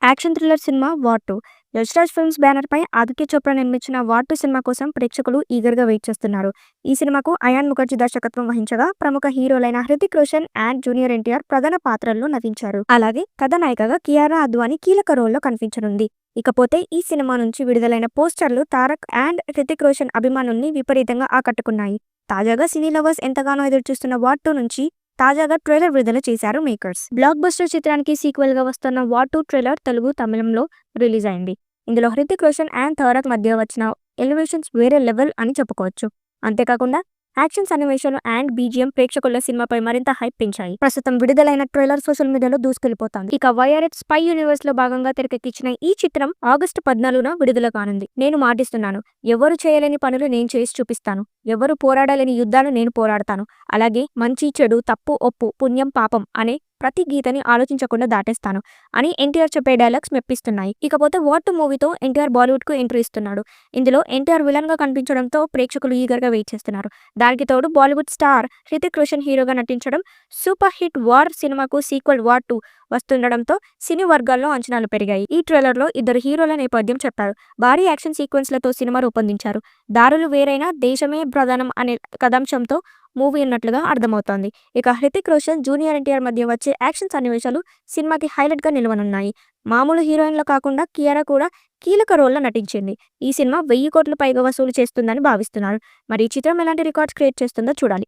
Action thriller cinema 'war 2'. Yash Raj films బ్యానర్‌పై ఆదిత్య చోప్రా నిర్మించిన 'war 2' cinema కోసం ప్రేక్షకులు ఈగర్‌గా వెయిట్ చేస్తున్నారు. ఈ సినిమాకు అయాన్ ముఖర్జీ దర్శకత్వం వహించగా, ప్రముఖ హీరోలైన హృతిక్ రోషన్ అండ్ జూనియర్ ఎన్టీఆర్ ప్రధాన పాత్రల్లో నటించారు. అలాగే కథానాయికగా కియారా అద్వానీ కీలక రోల్లో కనిపించనుంది. ఇకపోతే ఈ సినిమా నుంచి విడుదలైన పోస్టర్లు తారక్ అండ్ హృతిక్ రోషన్ అభిమానుల్ని విపరీతంగా ఆకట్టుకున్నాయి. తాజాగా సినీ లవర్స్ ఎంతగానో ఎదురుచూస్తున్న 'వార్ 2' నుంచి తాజాగా ట్రైలర్ విడుదల చేశారు మేకర్స్. బ్లాక్ బస్టర్ చిత్రానికి సీక్వెల్ గా వస్తున్న 'వార్ 2' ట్రైలర్ తెలుగు, తమిళంలో రిలీజ్ అయింది. ఇందులో హృతిక్ రోషన్ అండ్ తారక్ మధ్య వచ్చిన ఎలివేషన్స్ వేరే లెవెల్ అని చెప్పుకోవచ్చు. అంతేకాకుండా యాక్షన్ సన్నివేశాలు అండ్ బీజిఎం ప్రేక్షకుల సినిమాపై మరింత హైప్ పెంచాయి. ప్రస్తుతం విడుదలైన ట్రైలర్ సోషల్ మీడియాలో దూసుకెళ్లిపోతోంది. ఇక వైఆర్ఎట్ స్పై యూనివర్స్ లో భాగంగా తెరకెక్కించిన ఈ చిత్రం ఆగస్టు 14న విడుదల కానుంది. నేను మాటిస్తున్నాను, ఎవరు చేయలేని పనులు నేను చేసి చూపిస్తాను, ఎవరు పోరాడలేని యుద్ధాలు నేను పోరాడతాను, అలాగే మంచి చెడు, తప్పు ఒప్పు, పుణ్యం పాపం అనే ప్రతి గీతని ఆలోచించకుండా దాటేస్తాను అని ఎన్టీఆర్ చెప్పే డైలాగ్స్ మెప్పిస్తున్నాయి. ఇకపోతే 'వార్ 2' మూవీతో ఎన్టీఆర్ బాలీవుడ్ కు ఎంట్రీ ఇస్తున్నాడు. ఇందులో ఎన్టీఆర్ విలన్ గా కనిపించడంతో ప్రేక్షకులు ఈగర్గా వెయిట్ చేస్తున్నారు. దానికి తోడు బాలీవుడ్ స్టార్ హృతిక్ రోషన్ హీరోగా నటించడం, సూపర్ హిట్ 'వార్' సినిమాకు సీక్వెల్ 'వార్ 2' వస్తుండడంతో సినీ వర్గాల్లో అంచనాలు పెరిగాయి. ఈ ట్రైలర్ లో ఇద్దరు హీరోల నేపథ్యం చెప్పారు. భారీ యాక్షన్ సీక్వెన్స్లతో సినిమా రూపొందించారు. దారులు వేరైనా దేశమే ప్రధానం అనే కథాంశంతో మూవీ ఉన్నట్లుగా అర్థమవుతోంది. ఇక హృతిక్ రోషన్, జూనియర్ ఎన్టీఆర్ మధ్య వచ్చే యాక్షన్ సన్నివేశాలు సినిమాకి హైలైట్ గా నిలవనున్నాయి. మామూలు హీరోయిన్లు కాకుండా కియారా కూడా కీలక రోల్లో నటించింది. ఈ సినిమా 1000 కోట్ల పైగా వసూలు చేస్తుందని భావిస్తున్నారు. మరి ఈ చిత్రం ఎలాంటి రికార్డ్స్ క్రియేట్ చేస్తుందో చూడాలి.